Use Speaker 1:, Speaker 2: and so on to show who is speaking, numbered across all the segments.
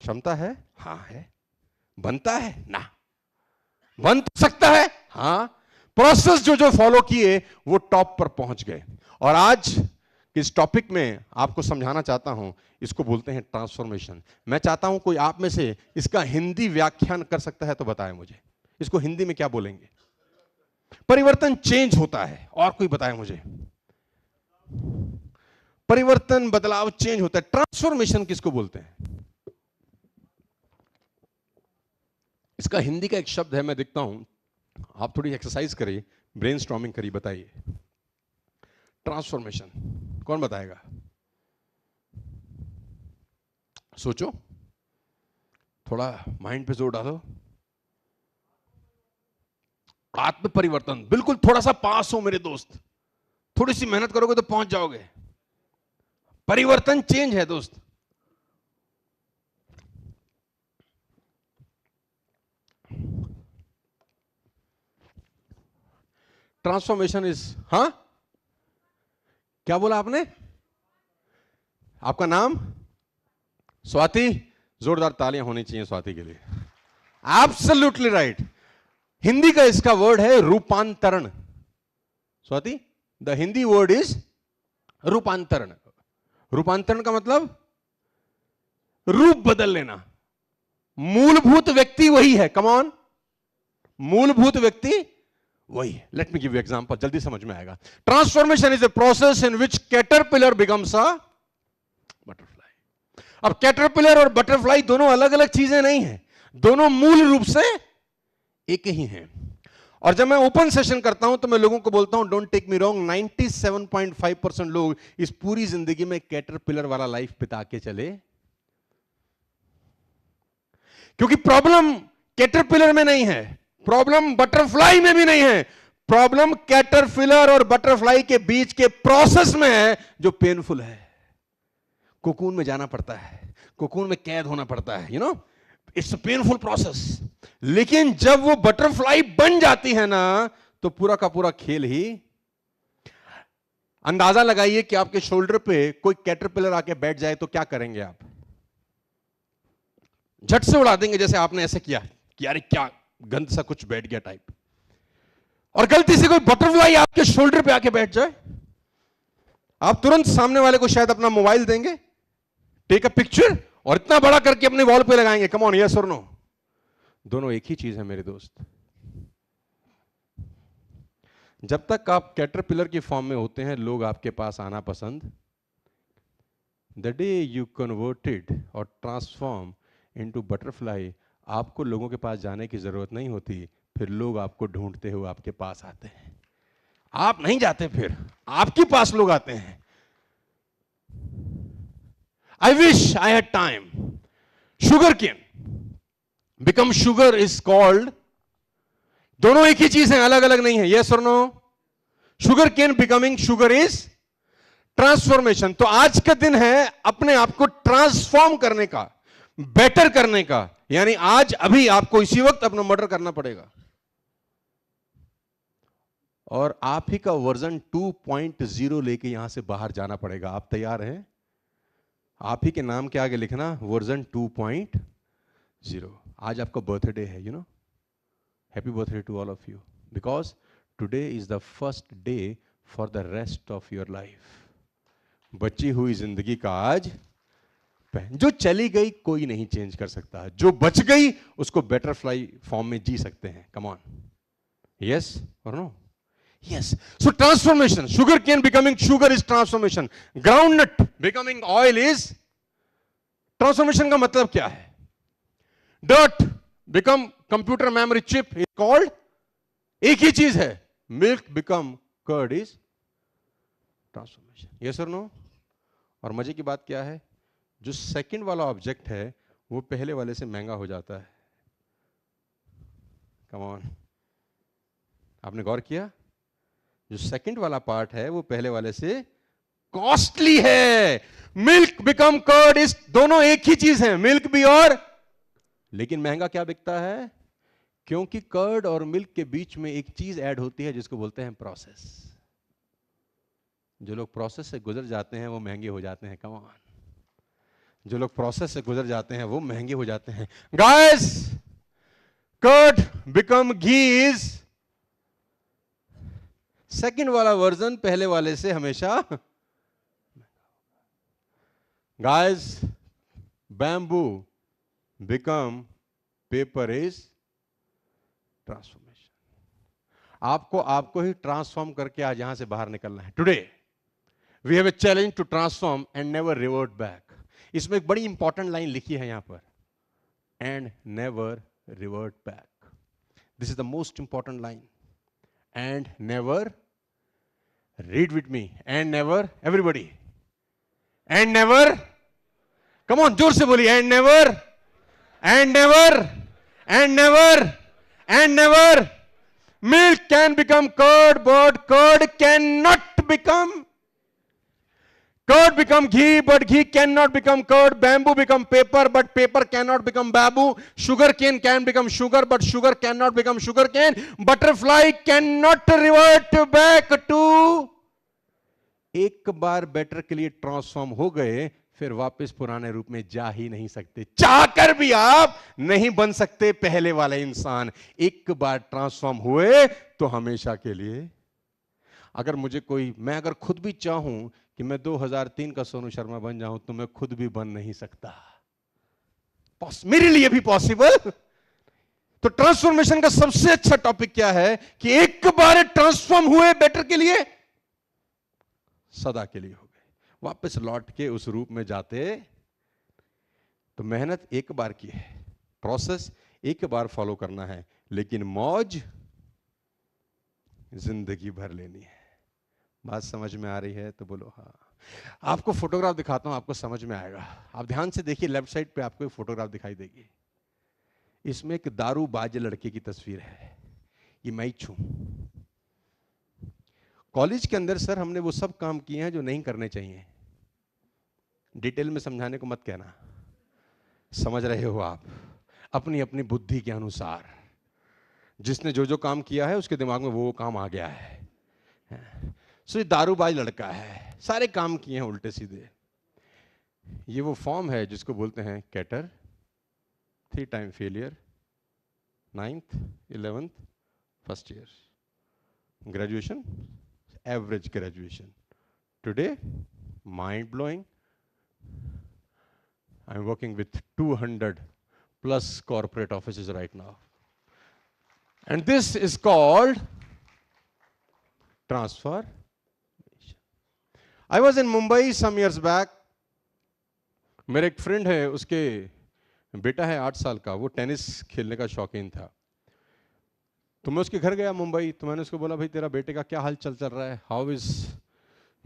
Speaker 1: क्षमता है? हाँ है। बनता है? ना। बन तो सकता है? हाँ। प्रोसेस जो जो फॉलो किए वो टॉप पर पहुंच गए। और आज इस टॉपिक में आपको समझाना चाहता हूं, इसको बोलते हैं ट्रांसफॉर्मेशन। मैं चाहता हूं कोई आप में से इसका हिंदी व्याख्यान कर सकता है तो बताएं मुझे, इसको हिंदी में क्या बोलेंगे? परिवर्तन चेंज होता है, और कोई बताए मुझे? परिवर्तन, बदलाव, चेंज होता है। ट्रांसफॉर्मेशन किसको बोलते हैं? इसका हिंदी का एक शब्द है, मैं देखता हूं, आप थोड़ी एक्सरसाइज करिए, ब्रेनस्टॉर्मिंग करिए, बताइए ट्रांसफॉर्मेशन कौन बताएगा? सोचो, थोड़ा माइंड पे जोर डालो। आत्म परिवर्तन, बिल्कुल थोड़ा सा पास हो मेरे दोस्त, थोड़ी सी मेहनत करोगे तो पहुंच जाओगे। परिवर्तन चेंज है दोस्त। ट्रांसफॉर्मेशन इज, हाँ क्या बोला आपने? आपका नाम? स्वाति। जोरदार तालियां होनी चाहिए स्वाति के लिए। Absolutely right. हिंदी का इसका वर्ड है रूपांतरण। Swati, the Hindi word is रूपांतरण। रूपांतरण का मतलब रूप बदल लेना। मूलभूत व्यक्ति वही है, कम ऑन, मूलभूत व्यक्ति वही है। Let me give you example, जल्दी समझ में आएगा। Transformation is a process in which caterpillar becomes a butterfly. अब कैटरपिलर और बटरफ्लाई दोनों अलग अलग चीजें नहीं है, दोनों मूल रूप से एक ही हैं। और जब मैं ओपन सेशन करता हूं तो मैं लोगों को बोलता हूं, डोंट टेक मी रॉन्ग, 97.5% लोग इस पूरी जिंदगी में कैटरपिलर वाला लाइफ बिता के चले, क्योंकि प्रॉब्लम कैटरपिलर में नहीं है, प्रॉब्लम बटरफ्लाई में भी नहीं है, प्रॉब्लम कैटरपिलर और बटरफ्लाई के बीच के प्रोसेस में है जो पेनफुल है। कोकून में जाना पड़ता है, कोकून में कैद होना पड़ता है, you no, it's a painful process. लेकिन जब वो बटरफ्लाई बन जाती है ना, तो पूरा का पूरा खेल ही। अंदाजा लगाइए कि आपके शोल्डर पे कोई कैटरपिलर आके बैठ जाए तो क्या करेंगे आप? झट से उड़ा देंगे, जैसे आपने ऐसे किया कि यार क्या गंद सा कुछ बैठ गया टाइप। और गलती से कोई बटरफ्लाई आपके शोल्डर पे आके बैठ जाए, आप तुरंत सामने वाले को शायद अपना मोबाइल देंगे, टेक अ पिक्चर, और इतना बड़ा करके अपने वॉल पे लगाएंगे, कम ऑन, यस और नो। दोनों एक ही चीज है मेरे दोस्त। जब तक आप कैटरपिलर की फॉर्म में होते हैं, लोग आपके पास आना पसंद, द डे यू कन्वर्टेड और ट्रांसफॉर्म इनटू बटरफ्लाई, आपको लोगों के पास जाने की जरूरत नहीं होती, फिर लोग आपको ढूंढते हुए आपके पास आते हैं। आप नहीं जाते, फिर आपके पास लोग आते हैं। I wish I had time. Sugar cane become sugar is called, दोनों एक ही चीज है, अलग अलग नहीं है, यस और no? Sugar cane becoming sugar is transformation. तो आज का दिन है अपने आप को ट्रांसफॉर्म करने का, बेटर करने का। यानी आज अभी आपको इसी वक्त अपना मर्डर करना पड़ेगा, और आप ही का वर्जन 2.0 लेके यहां से बाहर जाना पड़ेगा। आप तैयार हैं? आप ही के नाम के आगे लिखना वर्जन 2.0। आज आपका बर्थडे है, you know, happy birthday to all of you, because today is the first day for the rest of your life. बची हुई जिंदगी का आज, जो चली गई कोई नहीं चेंज कर सकता, जो बच गई उसको बटरफ्लाई फॉर्म में जी सकते हैं। कम ऑन, यस और no? Yes. So transformation. Sugar cane becoming sugar is transformation. Groundnut becoming oil is transformation. का मतलब क्या है? Dirt become computer memory chip is called, एक ही चीज है। Milk become curd is transformation. Yes or no? और मजे की बात क्या है? जो सेकंड वाला ऑब्जेक्ट है वो पहले वाले से महंगा हो जाता है। Come on. आपने गौर किया? जो सेकंड वाला पार्ट है वो पहले वाले से कॉस्टली है। मिल्क बिकम कर्ड इस, दोनों एक ही चीज है, मिल्क भी और, लेकिन महंगा क्या बिकता है? क्योंकि कर्ड और मिल्क के बीच में एक चीज ऐड होती है जिसको बोलते हैं प्रोसेस। जो लोग प्रोसेस से गुजर जाते हैं वो महंगे हो जाते हैं। Come on. जो लोग प्रोसेस से गुजर जाते हैं वो महंगे हो जाते हैं। Guys, curd become ghee is second वाला वर्जन पहले वाले से हमेशा। Guys, bamboo become paper is transformation. आपको ही ट्रांसफॉर्म करके आज यहां से बाहर निकलना है। Today we have a challenge to transform and never revert back. इसमें एक बड़ी इंपॉर्टेंट लाइन लिखी है यहां पर, and never revert back. This is the most important line. And never, read with me, and never, everybody, and never, come on, जोर से बोलिए, and never, and never, and never, and never. Milk can become curd, but curd cannot become. Curd become ghee, but ghee cannot become curd. Bamboo become paper, but paper cannot become bamboo. Sugar cane can become sugar, but sugar cannot become sugar cane. Butterfly cannot revert back to. एक बार better के लिए transform हो गए, फिर वापस पुराने रूप में जा ही नहीं सकते। चाहकर भी आप नहीं बन सकते पहले वाले इंसान। एक बार ट्रांसफॉर्म हुए तो हमेशा के लिए। अगर मुझे कोई, मैं अगर खुद भी चाहूं कि मैं 2003 का सोनू शर्मा बन जाऊं तो मैं खुद भी बन नहीं सकता। मेरे लिए भी पॉसिबल। तो ट्रांसफॉर्मेशन का सबसे अच्छा टॉपिक क्या है कि एक बार ट्रांसफॉर्म हुए बेटर के लिए, सदा के लिए हो गए। वापस लौट के उस रूप में जाते तो मेहनत एक बार की है, प्रोसेस एक बार फॉलो करना है, लेकिन मौज जिंदगी भर लेनी है। बात समझ में आ रही है तो बोलो हाँ। आपको फोटोग्राफ दिखाता हूं, आपको समझ में आएगा। आप ध्यान से देखिए, लेफ्ट साइड पे आपको एक फोटोग्राफ दिखाई देगी। इसमें एक दारूबाज लड़के की तस्वीर है। ये मैं ही हूं। कॉलेज के अंदर सर हमने वो सब काम किए हैं जो नहीं करने चाहिए। डिटेल में समझाने को मत कहना, समझ रहे हो आप अपनी अपनी बुद्धि के अनुसार। जिसने जो जो काम किया है उसके दिमाग में वो काम आ गया है। सो ये दारूबाज लड़का है, सारे काम किए हैं उल्टे सीधे। ये वो फॉर्म है जिसको बोलते हैं कैटर, 3 time failure, 9th, 11th, first year, graduation, average graduation. Today mind blowing, I'm working with 200 plus corporate offices right now, and this is called transformation. I was in Mumbai some years back. मेरे एक friend है, उसके बेटा है 8 साल का, वो tennis खेलने का शौकीन था। तो मैं उसके घर गया मुंबई, तो मैंने उसको बोला भाई तेरा बेटे का क्या हाल चल रहा है, how is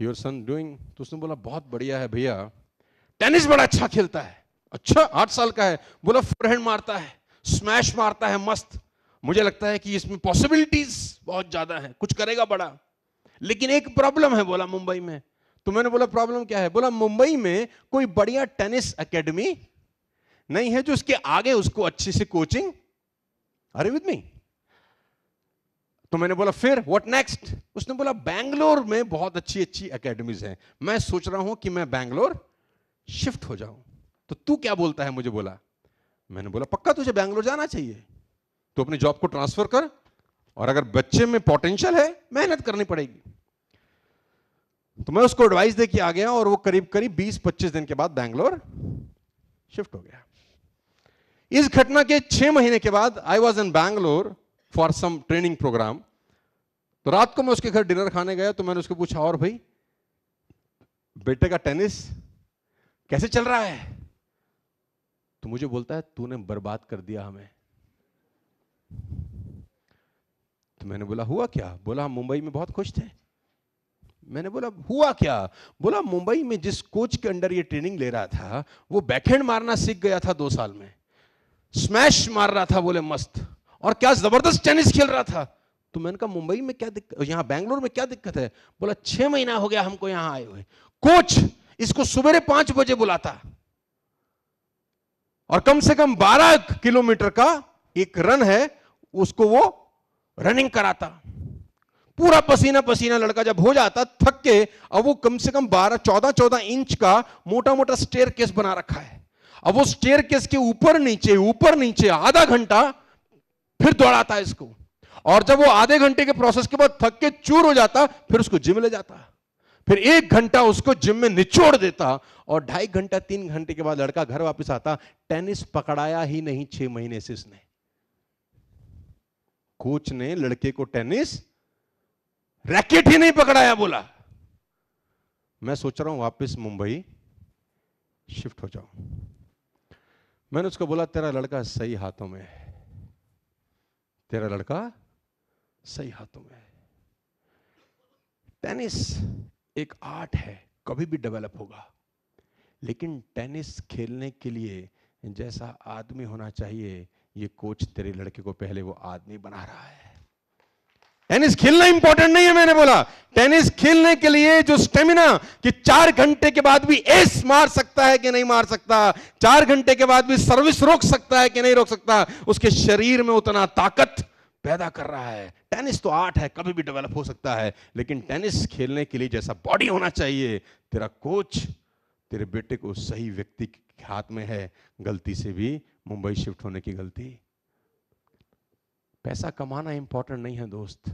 Speaker 1: your son doing? तो उसने बोला बहुत बढ़िया है भैया, टेनिस बड़ा अच्छा खेलता है। अच्छा, 8 साल का है। बोला फोरहैंड मारता है, स्मैश मारता है, मस्त। मुझे लगता है कि इसमें पॉसिबिलिटीज बहुत ज्यादा है, कुछ करेगा बड़ा। लेकिन एक प्रॉब्लम है बोला मुंबई में। तो मैंने बोला प्रॉब्लम क्या है? बोला मुंबई में कोई बढ़िया टेनिस एकेडमी नहीं है जो उसके आगे उसको अच्छी से कोचिंग। अरे विद मी? तो मैंने बोला फिर व्हाट नेक्स्ट? उसने बोला बैंगलोर में बहुत अच्छी अच्छी एकेडमीज हैं, मैं सोच रहा हूं कि मैं बैंगलोर शिफ्ट हो जाऊं। तो तू क्या बोलता है मुझे? बोला। मैंने बोला पक्का तुझे बैंगलोर जाना चाहिए, तो अपनी जॉब को ट्रांसफर कर, और अगर बच्चे में पोटेंशियल है मेहनत करनी पड़ेगी। तो मैं उसको एडवाइस दे के आ गया, और वो करीब करीब 20-25 दिन के बाद बैंगलोर शिफ्ट हो गया। इस घटना के 6 महीने के बाद I was in Bangalore for some training program. तो रात को मैं उसके घर डिनर खाने गया, तो मैंने उसको पूछा और भाई बेटे का टेनिस कैसे चल रहा है? तो मुझे बोलता है तूने बर्बाद कर दिया हमें। तो मैंने बोला हुआ क्या? बोला हम मुंबई में बहुत खुश थे। मैंने बोला हुआ क्या? बोला मुंबई में जिस कोच के अंडर ये ट्रेनिंग ले रहा था वो बैकहैंड मारना सीख गया था 2 साल में, स्मैश मार रहा था बोले मस्त, और क्या जबरदस्त टेनिस खेल रहा था। तो मैंने कहा मुंबई में क्या दिक्कत, यहां बैंगलोर में क्या दिक्कत है? बोला 6 महीना हो गया हमको यहां आए हुए, कोच इसको सुबह 5 बजे बुलाता और कम से कम 12 किलोमीटर का एक रन है उसको वो रनिंग कराता। पूरा पसीना पसीना लड़का जब हो जाता थक के, अब वो कम से कम 12-14 इंच का मोटा मोटा स्टेयर केस बना रखा है। अब वो स्टेयर केस के ऊपर नीचे आधा घंटा फिर दौड़ाता है इसको, और जब वो आधे घंटे के प्रोसेस के बाद थक के चूर हो जाता, फिर उसको जिम ले जाता, फिर 1 घंटा उसको जिम में निचोड़ देता, और 2.5 घंटा 3 घंटे के बाद लड़का घर वापस आता। टेनिस पकड़ाया ही नहीं 6 महीने से इसने। कोच ने लड़के को टेनिस रैकेट ही नहीं पकड़ाया। बोला मैं सोच रहा हूं वापस मुंबई शिफ्ट हो जाऊं। मैंने उसको बोला तेरा लड़का सही हाथों में है, तेरा लड़का सही हाथों में है। टेनिस एक आर्ट है, कभी भी डेवलप होगा, लेकिन टेनिस खेलने के लिए जैसा आदमी होना चाहिए, ये कोच तेरे लड़के को पहले वो आदमी बना रहा है। टेनिस खेलना इंपॉर्टेंट नहीं है, मैंने बोला टेनिस खेलने के लिए जो स्टेमिना कि 4 घंटे के बाद भी एस मार सकता है कि नहीं मार सकता, 4 घंटे के बाद भी सर्विस रोक सकता है कि नहीं रोक सकता, उसके शरीर में उतना ताकत पैदा कर रहा है। टेनिस तो आर्ट है, कभी भी डेवलप हो सकता है, लेकिन टेनिस खेलने के लिए जैसा बॉडी होना चाहिए, तेरा कोच तेरे बेटे को सही व्यक्ति के हाथ में है। गलती से भी मुंबई शिफ्ट होने की गलती। पैसा कमाना इंपॉर्टेंट नहीं है दोस्त,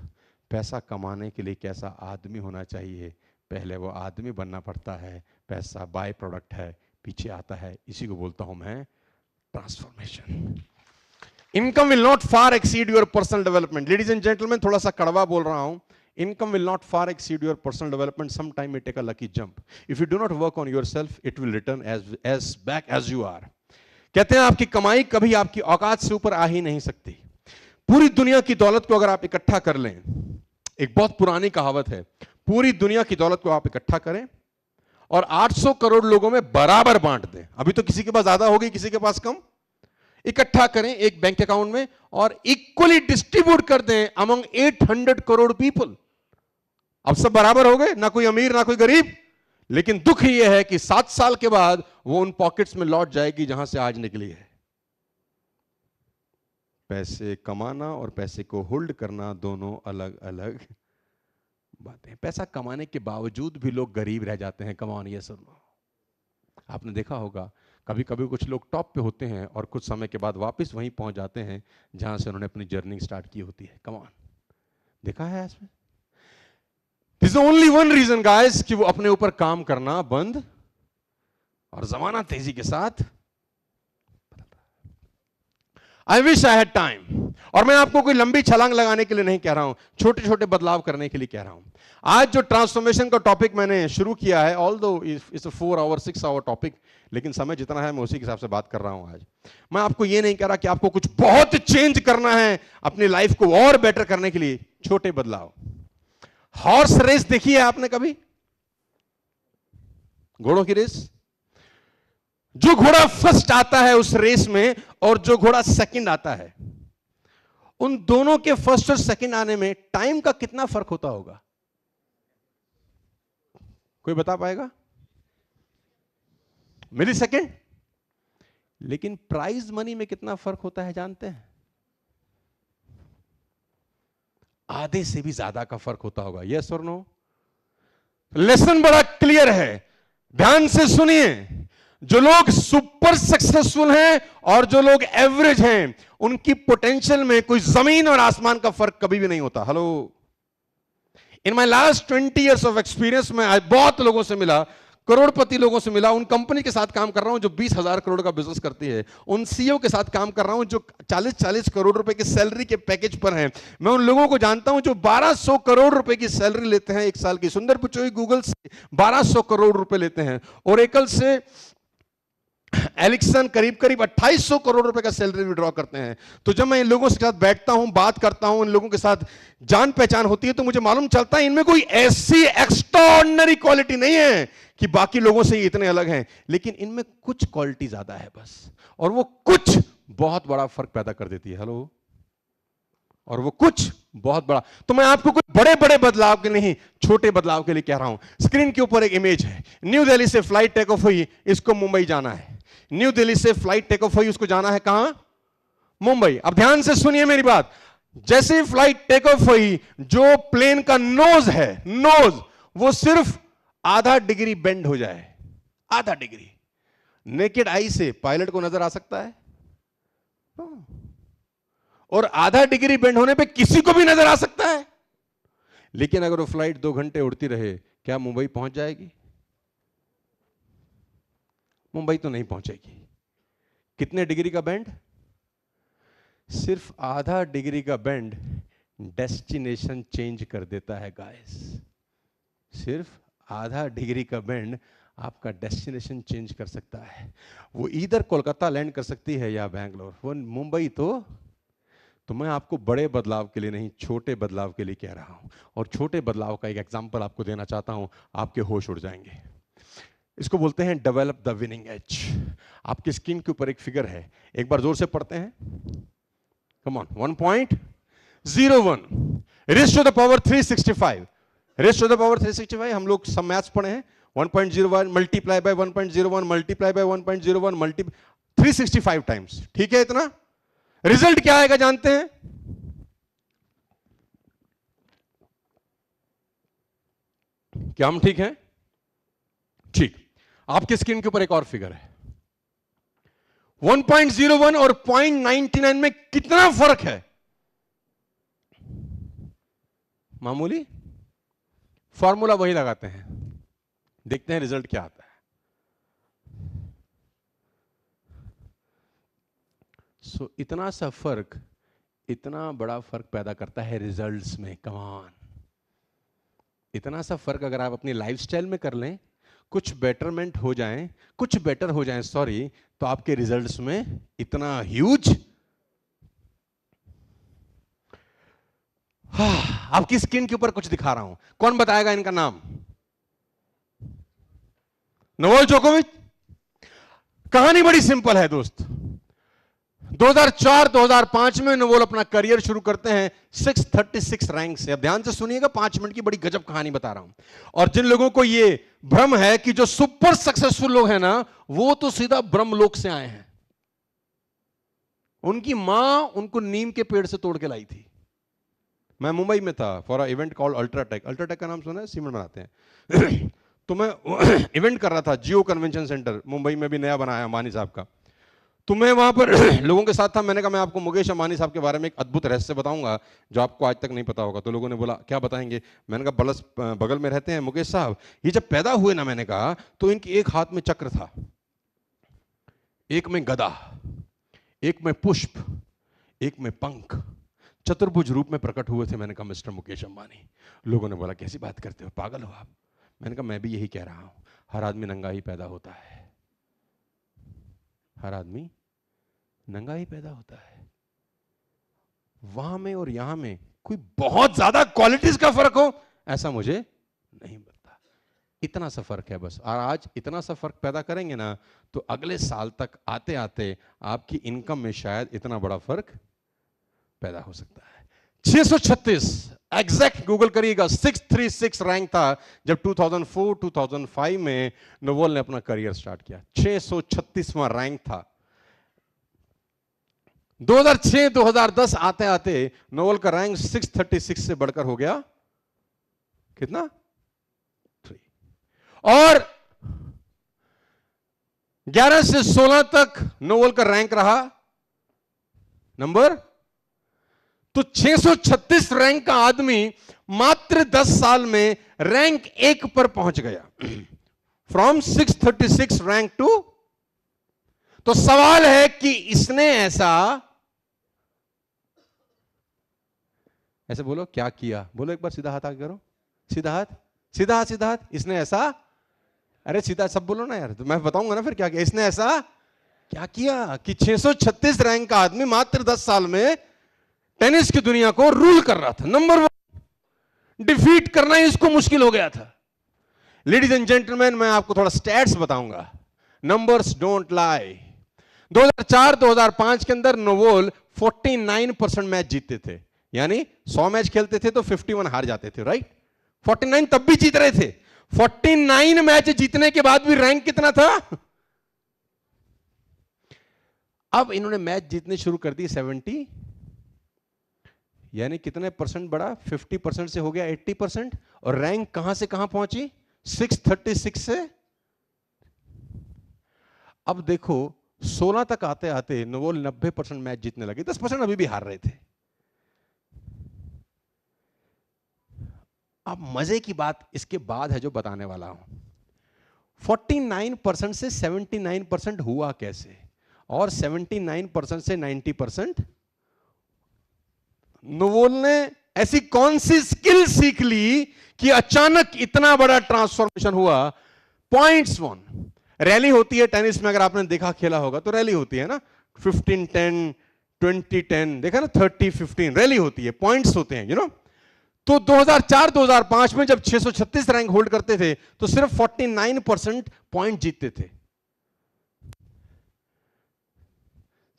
Speaker 1: पैसा कमाने के लिए कैसा आदमी होना चाहिए, पहले वो आदमी बनना पड़ता है। पैसा बाय प्रोडक्ट है, पीछे आता है। इसी को बोलता हूं मैं transformation. Income will not far exceed your personal development. Ladies and gentleman, थोड़ा सा कड़वा बोल रहा हूं। Income will not far exceed your personal development. Sometime you take a lucky jump. If you do not work on yourself, it will return as back as you are. कहते हैं आपकी कमाई कभी आपकी औकात से ऊपर आ ही नहीं सकती। पूरी दुनिया की दौलत को अगर आप इकट्ठा कर लें, एक बहुत पुरानी कहावत है, पूरी दुनिया की दौलत को आप इकट्ठा करें और 800 करोड़ लोगों में बराबर बांट दें। अभी तो किसी के पास ज्यादा होगी, किसी के पास कम। इकट्ठा करें एक बैंक अकाउंट में और इक्वली डिस्ट्रीब्यूट कर दें अमंग 800 करोड़ पीपल। अब सब बराबर हो गए, ना कोई अमीर ना कोई गरीब। लेकिन दुख यह है कि 7 साल के बाद वो उन पॉकेट्स में लौट जाएगी जहां से आज निकली है। पैसे कमाना और पैसे को होल्ड करना दोनों अलग अलग बातें। पैसा कमाने के बावजूद भी लोग गरीब रह जाते हैं। कम ऑन, ये सुनो, आपने देखा होगा कभी कभी कुछ लोग टॉप पे होते हैं और कुछ समय के बाद वापस वहीं पहुंच जाते हैं जहां से उन्होंने अपनी जर्नी स्टार्ट की होती है। कम ऑन, देखा है इसमें। This is only one reason guys कि वो अपने ऊपर काम करना बंद, और जमाना तेजी के साथ। आई विश आई हैड टाइम। और मैं आपको कोई लंबी छलांग लगाने के लिए नहीं कह रहा हूं, छोटे छोटे बदलाव करने के लिए कह रहा हूं। आज जो ट्रांसफॉर्मेशन का टॉपिक मैंने शुरू किया है, although it's a 4 hour 6 hour topic, लेकिन समय जितना है मैं उसी के हिसाब से बात कर रहा हूं। आज मैं आपको यह नहीं कह रहा कि आपको कुछ बहुत चेंज करना है अपनी लाइफ को और बेटर करने के लिए। छोटे बदलाव। हॉर्स रेस देखी है आपने कभी? घोड़ों की रेस। जो घोड़ा फर्स्ट आता है उस रेस में और जो घोड़ा सेकंड आता है, उन दोनों के फर्स्ट और सेकंड आने में टाइम का कितना फर्क होता होगा? कोई बता पाएगा? मिली सेकंड। लेकिन प्राइज मनी में कितना फर्क होता है जानते हैं? आधे से भी ज्यादा का फर्क होता होगा। यस और नो? लेसन बड़ा क्लियर है, ध्यान से सुनिए। जो लोग सुपर सक्सेसफुल हैं और जो लोग एवरेज हैं, उनकी पोटेंशियल में कोई जमीन और आसमान का फर्क कभी भी नहीं होता। Hello, in my last 20 years of experience में आज बहुत लोगों से मिला, करोड़पति लोगों से मिला। उन कंपनी के साथ काम कर रहा हूं जो 20,000 करोड़ का बिजनेस करती है। उन सीईओ के साथ काम कर रहा हूं जो 40-40 करोड़ रुपए की सैलरी के पैकेज पर हैं। मैं उन लोगों को जानता हूं जो 1200 करोड़ रुपए की सैलरी लेते हैं 1 साल की। सुंदर पिचोई गूगल से 1200 करोड़ रुपए लेते हैं। ओरेकल से एलिक्सन करीब 2800 करोड़ रुपए का सैलरी विड्रॉ करते हैं। तो जब मैं इन लोगों के साथ बैठता हूं, बात करता हूं, इन लोगों के साथ जान पहचान होती है, तो मुझे मालूम चलता है इनमें कोई ऐसी एक्स्ट्राऑर्डिनरी क्वालिटी नहीं है कि बाकी लोगों से इतने अलग हैं, लेकिन इनमें कुछ क्वालिटी ज्यादा है बस, और वो कुछ बहुत बड़ा फर्क पैदा कर देती है। हेलो, और वो कुछ बहुत बड़ा। तो मैं आपको कुछ बड़े बड़े बदलाव के नहीं, छोटे बदलाव के लिए कह रहा हूं। स्क्रीन के ऊपर एक इमेज है, न्यू दिल्ली से फ्लाइट टेक ऑफ हुई, इसको मुंबई जाना है। न्यू दिल्ली से फ्लाइट टेक ऑफ हुई, उसको जाना है कहां? मुंबई। अब ध्यान से सुनिए मेरी बात। जैसे ही फ्लाइट टेक ऑफ हुई, जो प्लेन का नोज है, नोज वो सिर्फ आधा डिग्री बेंड हो जाए, आधा डिग्री, नेकेड आई से पायलट को नजर आ सकता है, और आधा डिग्री बेंड होने पे किसी को भी नजर आ सकता है। लेकिन अगर वो फ्लाइट 2 घंटे उड़ती रहे, क्या मुंबई पहुंच जाएगी? मुंबई तो नहीं पहुंचेगी। कितने डिग्री का बेंड? सिर्फ आधा डिग्री का बेंड डेस्टिनेशन चेंज कर देता है गाइस। सिर्फ आधा डिग्री का बेंड आपका डेस्टिनेशन चेंज कर सकता है। वो इधर कोलकाता लैंड कर सकती है या बैंगलोर, वो मुंबई तो मैं आपको बड़े बदलाव के लिए नहीं, छोटे बदलाव के लिए कह रहा हूं। और छोटे बदलाव का एक एग्जांपल आपको देना चाहता हूं, आपके होश उड़ जाएंगे। इसको बोलते हैं डेवलप द विनिंग एज। आपकी स्क्रीन के ऊपर एक फिगर है, एक बार जोर से पढ़ते हैं, come on. 1.01 raise to the power 365, raise to the power 365 हम लोग सब मैथ्स पढ़े हैं। 1.01 multiply by 1.01 multiply by 1.01 multi 365 times, ठीक है? इतना रिजल्ट क्या आएगा जानते हैं? क्या हम ठीक हैं? ठीक। आपके स्क्रीन के ऊपर एक और फिगर है। 1.01 और 0.99 में कितना फर्क है? मामूली। फॉर्मूला वही लगाते हैं, देखते हैं रिजल्ट क्या आता है। इतना सा फर्क इतना बड़ा फर्क पैदा करता है रिजल्ट्स में। कमान, इतना सा फर्क अगर आप अपनी लाइफस्टाइल में कर लें, कुछ बेटरमेंट हो जाएं, कुछ बेटर हो जाएं, सॉरी, तो आपके रिजल्ट्स में इतना ह्यूज। आपकी स्क्रीन के ऊपर कुछ दिखा रहा हूं, कौन बताएगा इनका नाम? नोवाक जोकोविच। कहानी बड़ी सिंपल है दोस्त। 2004-2005 में नोवाक अपना करियर शुरू करते हैं 636 रैंक से। अब ध्यान से सुनिएगा, 5 मिनट की बड़ी गजब कहानी बता रहा हूं। और जिन लोगों को यह भ्रम है कि जो सुपर सक्सेसफुल लोग हैं ना, वो तो सीधा ब्रह्मलोक से आए हैं, उनकी मां उनको नीम के पेड़ से तोड़ के लाई थी। मैं मुंबई में था for a event called UltraTech. UltraTech का नाम सुना है? सीमेंट बनाते हैं। तो मैं इवेंट कर रहा था जियो कन्वेंशन सेंटर, मुंबई में भी नया बनाया अंबानी साहब का। तो मैं वहां पर लोगों के साथ था। मैंने कहा मैं आपको मुकेश अंबानी साहब के बारे में एक अद्भुत रहस्य बताऊंगा जो आपको आज तक नहीं पता होगा। तो लोगों ने बोला क्या बताएंगे? मैंने कहा बगल में रहते हैं मुकेश साहब, ये जब पैदा हुए ना, मैंने कहा, तो इनके एक हाथ में चक्र था, एक में गदा, एक में पुष्प, एक में पंख, चतुर्भुज रूप में प्रकट हुए थे। मैंने कहा मिस्टर मुकेश अंबानी। लोगों ने बोला कैसी बात करते हो, पागल हो आप? मैंने कहा मैं भी यही कह रहा हूं, हर आदमी नंगा ही पैदा होता है, हर आदमी नंगा ही पैदा होता है। वहां में और यहां में कोई बहुत ज्यादा क्वालिटीज का फर्क हो, ऐसा मुझे नहीं लगता। इतना सा फर्क है बस। और आज इतना सा फर्क पैदा करेंगे ना, तो अगले साल तक आते आते आपकी इनकम में शायद इतना बड़ा फर्क पैदा हो सकता है। 636 एग्जैक्ट गूगल करिएगा, 636 रैंक था जब 2004-2005 में नोवाक ने अपना करियर स्टार्ट किया। 636वां रैंक था। 2006-2010 आते आते नोवाक का रैंक 636 से बढ़कर हो गया कितना? 3। और 11 से 16 तक नोवाक का रैंक रहा नंबर। तो 636 रैंक का आदमी मात्र 10 साल में रैंक 1 पर पहुंच गया, फ्रॉम 636 रैंक टू। तो सवाल है कि इसने ऐसे बोलो क्या किया? बोलो एक बार, सीधा हाथ आगे करो, सीधा हाथ, सीधा हाथ, सीधा हाथ। इसने ऐसा, अरे सीधा सब बोलो ना यार, तो मैं बताऊंगा ना फिर क्या किया। इसने ऐसा क्या किया कि 636 रैंक का आदमी मात्र 10 साल में टेनिस की दुनिया को रूल कर रहा था, नंबर 1। डिफीट करना ही इसको मुश्किल हो गया था। लेडीज एंड जेंटलमैन, मैं आपको थोड़ा स्टैट्स बताऊंगा, नंबर्स डोंट लाई। 2004-2005 के अंदर नोवाक 49% मैच जीतते थे, यानी 100 मैच खेलते थे तो 51 हार जाते थे, राइट? 49 तब भी जीत रहे थे। 49 मैच जीतने के बाद भी रैंक कितना था? अब इन्होंने मैच जीतने शुरू कर दी 70, यानी कितने परसेंट बढ़ा? 50% से हो गया 80%। और रैंक कहां से कहां पहुंची? 636 से। अब देखो 16 तक आते आते नवोल 90% मैच जीतने लगे, 10% अभी भी हार रहे थे। अब मजे की बात इसके बाद है जो बताने वाला हूं। 49% से 79% हुआ कैसे, और 79% से 90%? नवोल ने ऐसी कौन सी स्किल सीख ली कि अचानक इतना बड़ा ट्रांसफॉर्मेशन हुआ? Points one. रैली होती है टेनिस में, अगर आपने देखा खेला होगा तो रैली होती है ना, 15-10, 20-10, देखा ना, 30-15 रैली होती है, पॉइंट्स होते हैं, तो 2004-2005 में जब 636 रैंक होल्ड करते थे तो सिर्फ 49% पॉइंट जीतते थे।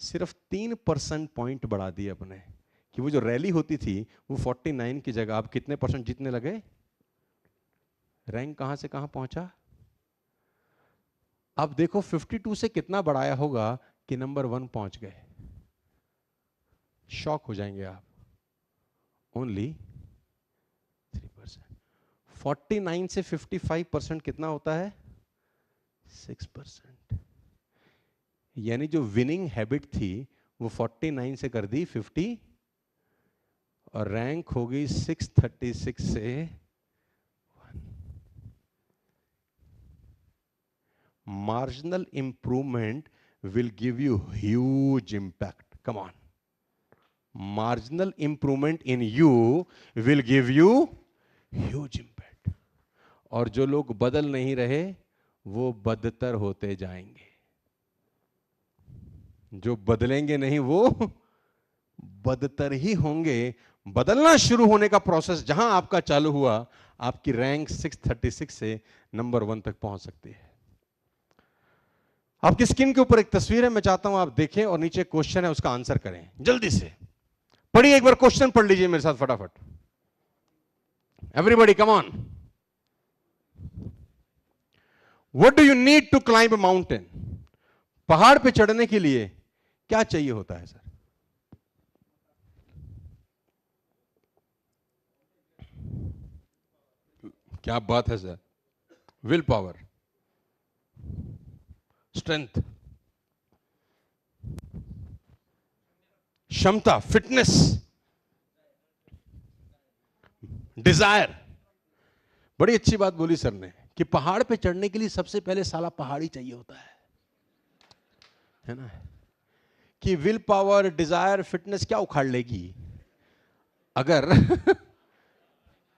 Speaker 1: सिर्फ 3% पॉइंट बढ़ा दिए अपने, कि वो जो रैली होती थी वो 49 की जगह अब कितने परसेंट जीतने लगे? रैंक कहां से कहां पहुंचा? अब देखो 52 से कितना बढ़ाया होगा कि नंबर 1 पहुंच गए। शॉक हो जाएंगे आप। ओनली 3%। 49 से 55% कितना होता है? 6%। यानी जो विनिंग हैबिट थी वो 49 से कर दी 50, और रैंक हो गई 636 से 1। Marginal improvement will give you huge impact. Come on, marginal improvement in you will give you huge impact. और जो लोग बदल नहीं रहे वो बदतर होते जाएंगे, जो बदलेंगे नहीं वो बदतर ही होंगे। बदलना शुरू होने का प्रोसेस जहां आपका चालू हुआ, आपकी रैंक 636 से नंबर 1 तक पहुंच सकती है। आपकी स्क्रीन के ऊपर एक तस्वीर है, मैं चाहता हूं आप देखें और नीचे क्वेश्चन है उसका आंसर करें। जल्दी से पढ़िए, एक बार क्वेश्चन पढ़ लीजिए मेरे साथ फटाफट। Everybody come on. What do you need to climb a mountain? पहाड़ पे चढ़ने के लिए क्या चाहिए होता है सर? क्या बात है सर। विल पावर, स्ट्रेंथ, क्षमता, फिटनेस, डिजायर। बड़ी अच्छी बात बोली सर ने कि पहाड़ पे चढ़ने के लिए सबसे पहले साला पहाड़ ही चाहिए होता है ना? कि विल पावर, डिजायर, फिटनेस क्या उखाड़ लेगी अगर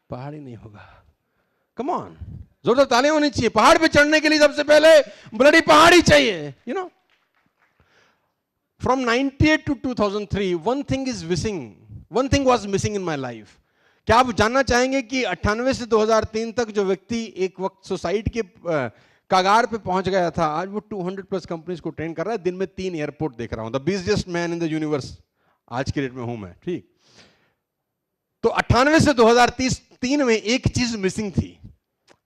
Speaker 1: पहाड़ ही नहीं होगा? कम ऑन, जोरदार तालियां होनी चाहिए। पहाड़ पे चढ़ने के लिए सबसे पहले ब्लडी पहाड़ ही चाहिए, From 98 to 2003, one thing was missing in my life. क्या आप जानना चाहेंगे कि 98 से 2003 तक जो व्यक्ति एक वक्त सुसाइड के कागार पे पहुंच गया था, आज वो 200+ कंपनीज को ट्रेन कर रहा है। दिन में 3 एयरपोर्ट देख रहा हूं। The busiest man in the universe आज के डेट में हूं मैं, ठीक। तो 98 से 2003 में एक चीज मिसिंग थी।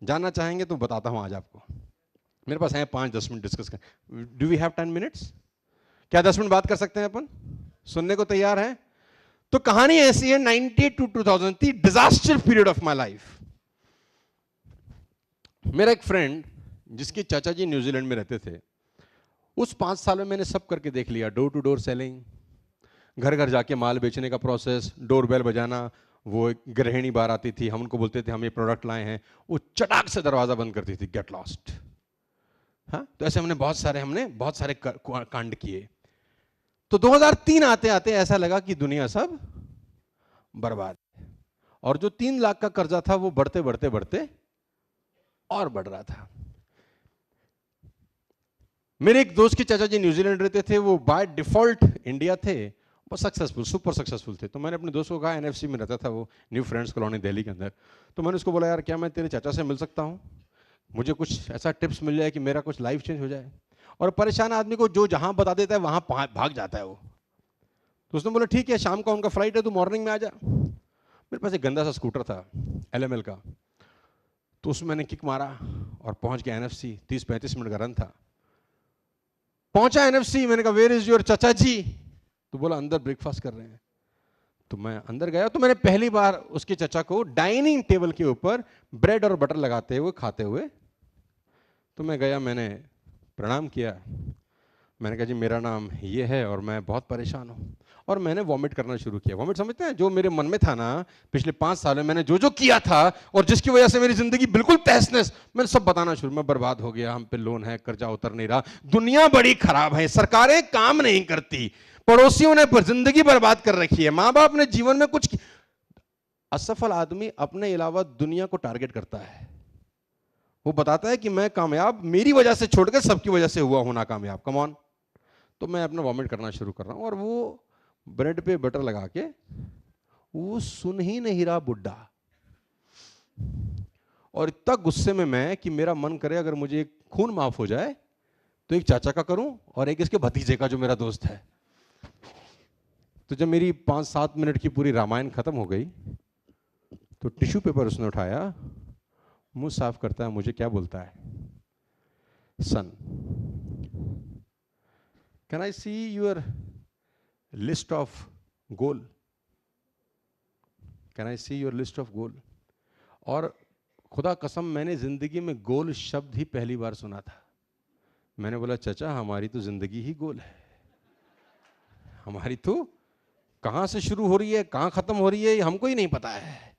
Speaker 1: जानना चाहेंगे तो बताता हूं आज आपको। मेरे पास है 5-10 मिनट डिस्कस कर। Do we have 10 minutes? क्या 10 मिनट बात कर सकते हैं अपन? सुनने को तैयार है? तो कहानी ऐसी है, 98 to 2003 disaster period of my life. मेरा एक फ्रेंड जिसके चाचा जी न्यूजीलैंड में रहते थे, उस 5 साल में मैंने सब करके देख लिया। डोर टू डोर सेलिंग, घर घर जाके माल बेचने का प्रोसेस, डोर बेल बजाना। वो एक गृहिणी बाहर आती थी, हम उनको बोलते थे हम ये प्रोडक्ट लाए हैं, वो चटाक से दरवाजा बंद करती थी, गेट लॉस्ट। हाँ, तो ऐसे हमने बहुत सारे कांड किए। तो 2003 आते आते ऐसा लगा कि दुनिया सब बर्बाद है, और जो 3 लाख का कर्जा था वो बढ़ते बढ़ते बढ़ते और बढ़ रहा था। मेरे एक दोस्त के चाचा जी न्यूजीलैंड रहते थे, वो बाय डिफॉल्ट इंडिया थे, वो सक्सेसफुल, सुपर सक्सेसफुल थे। तो मैंने अपने दोस्त को कहा, एनएफसी में रहता था वो, न्यू फ्रेंड्स कॉलोनी दिल्ली के अंदर। तो मैंने उसको बोला, यार क्या मैं तेरे चाचा से मिल सकता हूँ? मुझे कुछ ऐसा टिप्स मिल जाए कि मेरा कुछ लाइफ चेंज हो जाए। और परेशान आदमी को जो जहां बता देता है वहां भाग जाता है वो। तो उसने बोला ठीक है, शाम का उनका फ्लाइट है, तू मॉर्निंग में आ जा। मेरे पास एक गंदा सा स्कूटर था LML का, तो उसमें मैंने किक मारा और पहुंच गया एनएफसी। 30-35 मिनट का रन था। पहुंचा एनएफसी, मैंने कहा वेयर इज योर चाचा जी? तो बोला अंदर ब्रेकफास्ट कर रहे हैं। तो मैं अंदर गया तो मैंने पहली बार उसके चचा को डाइनिंग टेबल के ऊपर ब्रेड और बटर लगाते हुए खाते हुए, तो मैं गया, मैंने प्रणाम किया, मैंने कहा जी मेरा नाम ये है और मैं बहुत परेशान हूँ, और मैंने वॉमिट करना शुरू किया। वॉमिट समझते हैं, जो मेरे मन में था ना पिछले 5 साल में मैंने जो जो किया था और जिसकी वजह से मेरी जिंदगी बिल्कुल तहस नहस, मैंने सब बताना शुरू। मैं बर्बाद हो गया, हम पे लोन है, कर्जा उतर नहीं रहा, दुनिया बड़ी खराब है, सरकारें काम नहीं करती, पड़ोसियों ने जिंदगी बर्बाद कर रखी है, माँ बाप ने जीवन में कुछ। असफल आदमी अपने अलावा दुनिया को टारगेट करता है। वो बताता है कि मैं कामयाब मेरी वजह से छोड़कर सबकी वजह से हुआ हूं नाकामयाब, कम ऑन। तो मैं अपना वॉमिट करना शुरू कर रहा हूं, और वो ब्रेड पे बटर लगा के, वो सुन ही नहीं रहा बुड्ढा। और इतना गुस्से में मैं कि मेरा मन करे अगर मुझे एक खून माफ हो जाए तो एक चाचा का करूं और एक इसके भतीजे का जो मेरा दोस्त है। तो जब मेरी 5-7 मिनट की पूरी रामायण खत्म हो गई तो टिश्यू पेपर उसने उठाया, मुंह साफ करता है, मुझे क्या बोलता है, son can I see your list of goal, can I see your list of goal. और खुदा कसम मैंने जिंदगी में गोल शब्द ही पहली बार सुना था। मैंने बोला चाचा हमारी तो जिंदगी ही गोल है, हमारी तो कहां से शुरू हो रही है कहां खत्म हो रही है हमको ही नहीं पता है।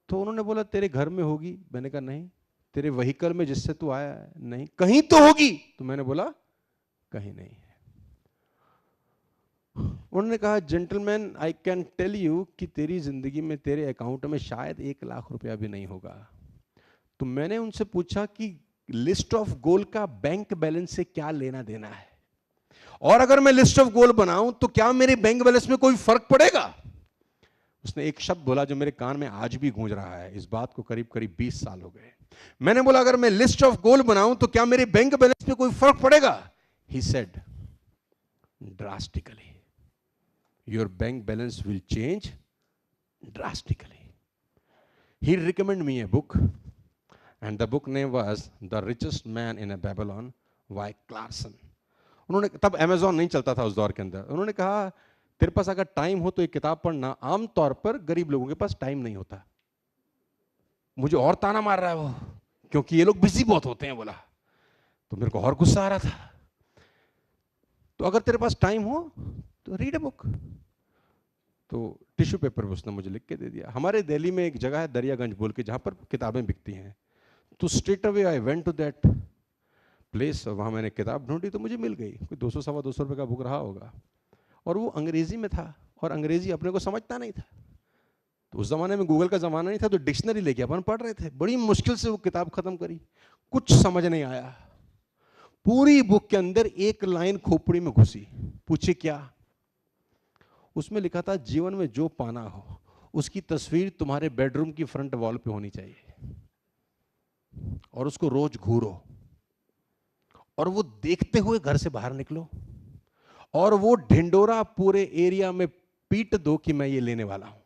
Speaker 1: तो उन्होंने बोला तेरे घर में होगी, मैंने कहा नहीं। तेरे व्हीकल में जिससे तू आया है, नहीं। कहीं तो होगी, तो मैंने बोला कहीं नहीं है। उन्होंने कहा gentleman I can tell you कि तेरी जिंदगी में तेरे अकाउंट में शायद 1 लाख रुपया भी नहीं होगा। तो मैंने उनसे पूछा कि लिस्ट ऑफ गोल का बैंक बैलेंस से क्या लेना देना है, और अगर मैं लिस्ट ऑफ गोल बनाऊं तो क्या मेरे बैंक बैलेंस में कोई फर्क पड़ेगा। उसने एक शब्द बोला जो मेरे कान में आज भी गूंज रहा है, इस बात को करीब करीब 20 साल हो गए। मैंने बोला अगर मैं लिस्ट ऑफ गोल बनाऊं तो क्या मेरे बैंक बैलेंस में कोई फर्क पड़ेगा। He said drastically, your bank balance will change drastically. He recommend me a book and the book name was the richest man in Babylon by Clarkson. उन्होंने, तब अमेजॉन नहीं चलता था उस दौर के अंदर, उन्होंने कहा तेरे पास अगर टाइम हो तो एक किताब पढ़ना, आमतौर पर गरीब लोगों के पास टाइम नहीं होता। मुझे और ताना मार रहा है वो, क्योंकि ये लोग बिजी बहुत होते हैं बोला। तो मेरे को और गुस्सा आ रहा था। तो अगर तेरे पास टाइम हो तो रीड ए बुक। तो टिश्यू पेपर उसने मुझे लिख के दे दिया। हमारे दिल्ली में एक जगह है दरियागंज बोल के, जहां पर किताबें बिकती हैं। तो straight away I went to that place, वहां मैंने किताब ढूंढी तो मुझे मिल गई। कोई 200-250 रुपए का बुक रहा होगा, और वो अंग्रेजी में था, और अंग्रेजी अपने को समझता नहीं था। तो उस जमाने में गूगल का जमाना नहीं था, तो डिक्शनरी लेके अपन पढ़ रहे थे। बड़ी मुश्किल से वो किताब खत्म करी, कुछ समझ नहीं आया। पूरी बुक के अंदर एक लाइन खोपड़ी में घुसी। पूछे क्या? उसमें लिखा था जीवन में जो पाना हो उसकी तस्वीर तुम्हारे बेडरूम की फ्रंट वॉल पे होनी चाहिए, और उसको रोज घूरो, और वो देखते हुए घर से बाहर निकलो, और वो ढिंडोरा पूरे एरिया में पीट दो कि मैं ये लेने वाला हूं।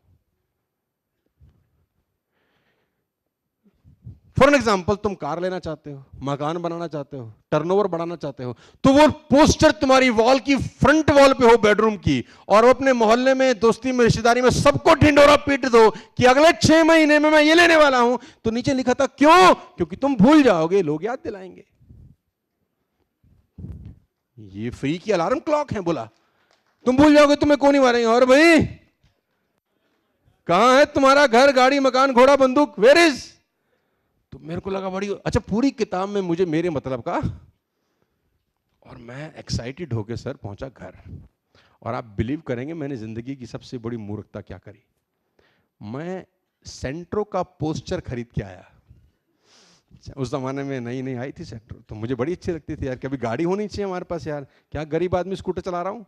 Speaker 1: फॉर एग्जाम्पल, तुम कार लेना चाहते हो, मकान बनाना चाहते हो, टर्नओवर बढ़ाना चाहते हो, तो वो पोस्टर तुम्हारी वॉल की फ्रंट वॉल पे हो बेडरूम की, और अपने मोहल्ले में, दोस्ती में, रिश्तेदारी में सबको ढिंडोरा पीट दो कि अगले 6 महीने में मैं ये लेने वाला हूं। तो नीचे लिखा था क्यों? क्योंकि तुम भूल जाओगे, लोग याद दिलाएंगे। ये फ्री की अलार्म क्लॉक है। बोला तुम भूल जाओगे तुम्हें कौन ही मारेंगे। और भाई कहां है तुम्हारा घर, गाड़ी, मकान, घोड़ा, बंदूक, वेयर इज? तो मेरे को लगा बड़ी अच्छा, पूरी किताब में मुझे मेरे मतलब का, और मैं एक्साइटेड होके सर पहुंचा घर। और आप बिलीव करेंगे मैंने जिंदगी की सबसे बड़ी मूर्खता क्या करी। मैं सेंट्रो का पोस्टर खरीद के आया। उस जमाने में नई नई आई थी सेंट्रो, तो मुझे बड़ी अच्छी लगती थी यार, कभी गाड़ी होनी चाहिए हमारे पास यार, क्या गरीब आदमी स्कूटर चला रहा हूं।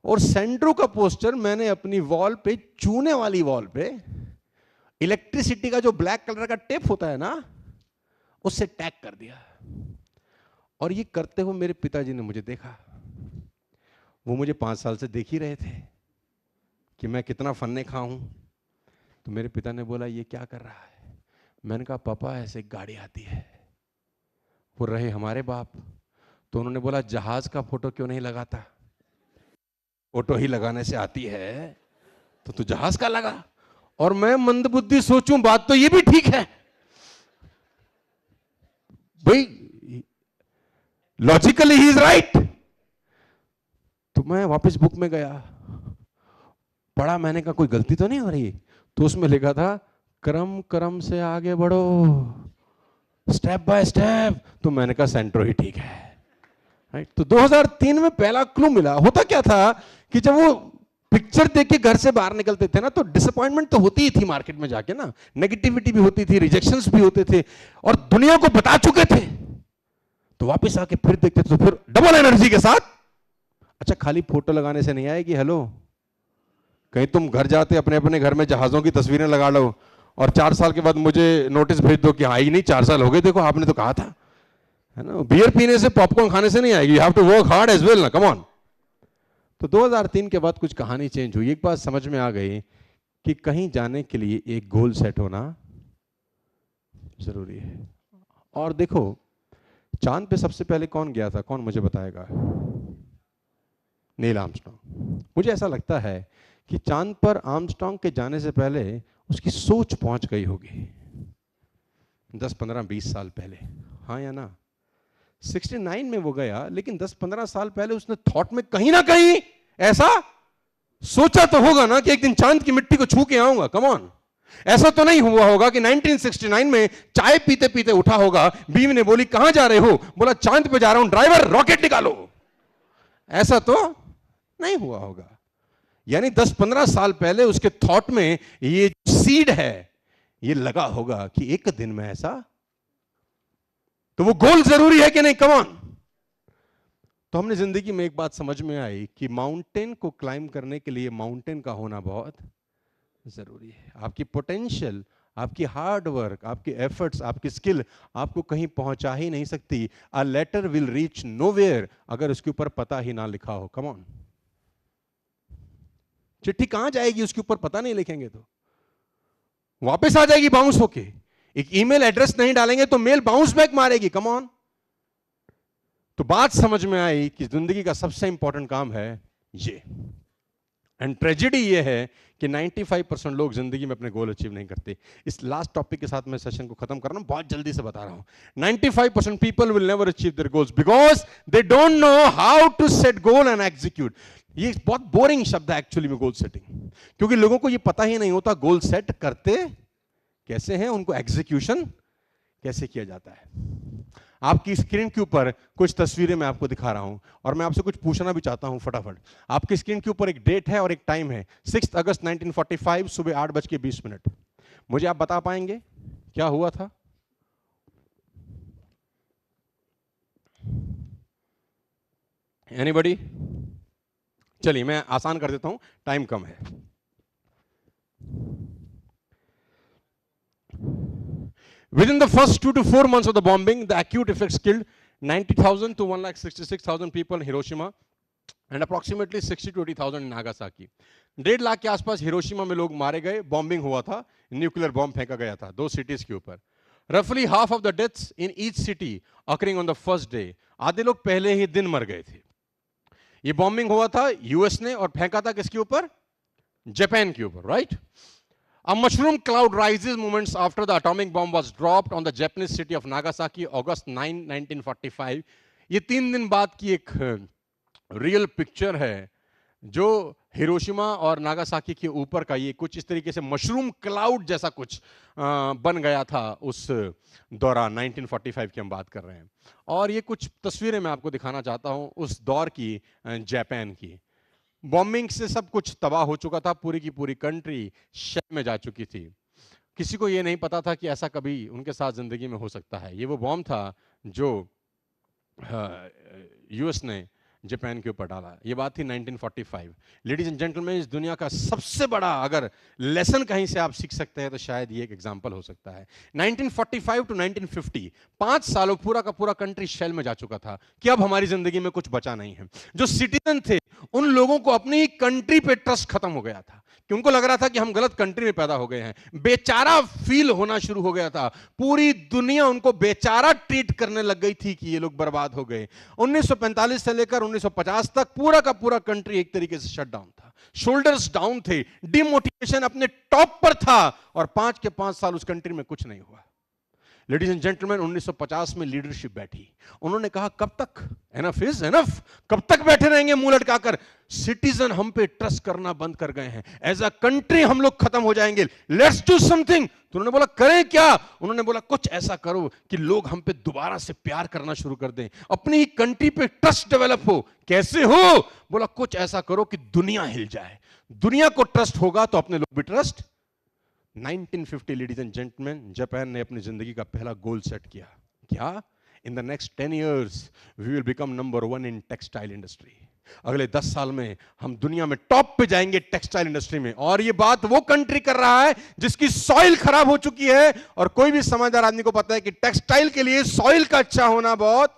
Speaker 1: और सेंट्रो का पोस्टर मैंने अपनी वॉल पे, चूने वाली वॉल पे, इलेक्ट्रिसिटी का जो ब्लैक कलर का टेप होता है ना, उससे टैग कर दिया। और ये करते हुए मेरे पिताजी ने मुझे देखा। वो मुझे 5 साल से देख ही रहे थे कि मैं कितना फन्ने खा हूं। तो मेरे पिता ने बोला ये क्या कर रहा है? मैंने कहा पापा ऐसे एक गाड़ी आती है। वो रहे हमारे बाप, तो उन्होंने बोला जहाज का फोटो क्यों नहीं लगाता? ऑटो ही लगाने से आती है तो तू जहाज का लगा। और मैं मंदबुद्धि सोचूं, बात तो ये भी ठीक है भाई, लॉजिकली ही इज राइट। तो मैं वापस बुक में गया, पढ़ा, मैंने कहा कोई गलती तो नहीं हो रही। तो उसमें लिखा था क्रम क्रम से आगे बढ़ो, स्टेप बाय स्टेप। तो मैंने कहा सेंट्रो ही ठीक है, राइट। तो 2003 में पहला क्लू मिला। होता क्या था कि जब वो पिक्चर देख के घर से बाहर निकलते थे ना, तो डिसअपॉइंटमेंट तो होती ही थी मार्केट में जाके ना, नेगेटिविटी भी होती थी, रिजेक्शंस भी होते थे, और दुनिया को बता चुके थे। तो वापस आके फिर देखते थे तो फिर डबल एनर्जी के साथ। अच्छा, खाली फोटो लगाने से नहीं आएगी, हेलो। कहीं तुम घर जाते अपने अपने घर में जहाजों की तस्वीरें लगा लो और 4 साल के बाद मुझे नोटिस भेज दो कि आई नहीं, 4 साल हो गए, देखो आपने तो कहा था, है ना। बियर पीने से, पॉपकॉर्न खाने से नहीं आएगी, you have to work hard as well ना, कम ऑन। तो 2003 के बाद कुछ कहानी चेंज हुई। एक बात समझ में आ गई कि कहीं जाने के लिए एक गोल सेट होना जरूरी है। और देखो, चांद पे सबसे पहले कौन गया था, कौन मुझे बताएगा? Neil Armstrong. मुझे ऐसा लगता है कि चांद पर आर्मस्ट्रांग के जाने से पहले उसकी सोच पहुंच गई होगी 10, 15, 20 साल पहले, हाँ या ना? 69 में वो गया, लेकिन 10-15 साल पहले उसने थॉट में कहीं ना कहीं ऐसा सोचा तो होगा ना कि एक दिन चांद की मिट्टी को छू के आऊंगा, कम ऑन। ऐसा तो नहीं हुआ होगा कि 1969 में चाय पीते पीते उठा होगा, बीवी ने बोली कहां जा रहे हो, बोला चांद पे जा रहा हूं, ड्राइवर रॉकेट निकालो। ऐसा तो नहीं हुआ होगा। यानी 10-15 साल पहले उसके थॉट में ये सीड है, ये लगा होगा कि एक दिन में ऐसा। तो वो गोल जरूरी है कि नहीं, कम ऑन। तो हमने जिंदगी में एक बात समझ में आई कि माउंटेन को क्लाइंब करने के लिए माउंटेन का होना बहुत जरूरी है। आपकी पोटेंशियल, आपकी हार्ड वर्क, आपके एफर्ट्स, आपकी स्किल आपको कहीं पहुंचा ही नहीं सकती। A letter will reach nowhere अगर उसके ऊपर पता ही ना लिखा हो, कम ऑन। चिट्ठी कहां जाएगी उसके ऊपर पता नहीं लिखेंगे तो वापस आ जाएगी बाउंस होके। एक ईमेल एड्रेस नहीं डालेंगे तो मेल बाउंस बैक मारेगी, कम ऑन। तो बात समझ में आई कि जिंदगी का सबसे इंपॉर्टेंट काम है ये। एंड ट्रेजेडी ये है कि 95% लोग जिंदगी में अपने गोल अचीव नहीं करते। इस लास्ट टॉपिक के साथ मैं सेशन को खत्म कर रहा हूं, बहुत जल्दी से बता रहा हूं। 95% people will never achieve their goals because they don't know how to set goal and execute. ये बहुत बोरिंग शब्द है एक्चुअली में, गोल सेटिंग, क्योंकि लोगों को ये पता ही नहीं होता गोल सेट करते कैसे हैं, उनको एग्जीक्यूशन कैसे किया जाता है। आपकी स्क्रीन के ऊपर कुछ तस्वीरें मैं आपको दिखा रहा हूं और मैं आपसे कुछ पूछना भी चाहता हूं फटाफट। आपकी स्क्रीन के ऊपर एक डेट है और एक टाइम है, 6 अगस्त 1945 सुबह 8:20। मुझे आप बता पाएंगे क्या हुआ था? एनीबॉडी? चलिए मैं आसान कर देता हूं, टाइम कम है। Within the first 2 to 4 months of the bombing, the acute effects killed 90,000 to 1,66,000 people in Hiroshima and approximately 60 to 80,000 in Nagasaki. 1.5 lakh के आसपास हिरोशिमा में लोग मारे गए, बॉम्बिंग हुआ था, न्यूक्लियर बॉम्ब फेंका गया था 2 सिटीज के ऊपर। Roughly half of the deaths in each city occurring on the first day. आधे लोग पहले ही दिन मर गए थे। ये बॉम्बिंग हुआ था यूएस ने और फेंका था किसके ऊपर? जापान के ऊपर, right? A mushroom cloud rises moments after the atomic bomb was dropped on the Japanese city of Nagasaki, August 9, 1945. ये 3 दिन बाद की एक रियल पिक्चर है जो हिरोशिमा और नागासाकी के ऊपर का, ये कुछ इस तरीके से मशरूम क्लाउड जैसा कुछ बन गया था उस दौरान। 1945 की हम बात कर रहे हैं और ये कुछ तस्वीरें मैं आपको दिखाना चाहता हूं उस दौर की, जापान की। बॉम्बिंग से सब कुछ तबाह हो चुका था, पूरी की पूरी कंट्री शेल में जा चुकी थी। किसी को ये नहीं पता था कि ऐसा कभी उनके साथ जिंदगी में हो सकता है। ये वो बॉम्ब था जो यूएस ने जापान के ऊपर डाला। ये बात थी 1945। लेडीज एंड जेंटलमैन, इस दुनिया का सबसे बड़ा अगर लेसन कहीं से आप सीख सकते हैं तो शायद ये एक एग्जांपल हो सकता है। 1945 टू 1950, 5 सालों पूरा का पूरा कंट्री शेल में जा चुका था कि अब हमारी जिंदगी में कुछ बचा नहीं है। जो सिटीजन थे उन लोगों को अपनी कंट्री पे ट्रस्ट खत्म हो गया था कि उनको लग रहा था कि हम गलत कंट्री में पैदा हो गए हैं, बेचारा फील होना शुरू हो गया था। पूरी दुनिया उनको बेचारा ट्रीट करने लग गई थी कि ये लोग बर्बाद हो गए। 1945 से लेकर 1950 तक पूरा का पूरा कंट्री एक तरीके से शट डाउन था, शोल्डर्स डाउन थे, डिमोटिवेशन अपने टॉप पर था और 5 के 5 साल उस कंट्री में कुछ नहीं हुआ। लेडीज एंड जेंटलमैन, 1950 में लीडरशिप बैठी, उन्होंने कहा कब तक, एनफ इज एनफ, कब तक बैठे रहेंगे मुंह लटकाकर। सिटीजन हम पे ट्रस्ट करना बंद कर गए हैं, एज अ कंट्री हम लोग खत्म हो जाएंगे, लेट्स डू समथिंग। तो उन्होंने बोला करें क्या? उन्होंने बोला कुछ ऐसा करो कि लोग हम पे दोबारा से प्यार करना शुरू कर दें, अपनी कंट्री पे ट्रस्ट डेवलप हो। कैसे हो? बोला कुछ ऐसा करो कि दुनिया हिल जाए, दुनिया को ट्रस्ट होगा तो अपने लोग भी trust. 1950 ladies and gentleman, Japan ने अपनी जिंदगी का पहला गोल सेट किया। क्या? In the next 10 years we will become number 1 in textile industry. अगले 10 साल में हम दुनिया में टॉप पे जाएंगे टेक्सटाइल इंडस्ट्री में। और ये बात वो कंट्री कर रहा है जिसकी सॉइल खराब हो चुकी है, और कोई भी समझदार आदमी को पता है कि टेक्सटाइल के लिए सॉइल का अच्छा होना बहुत।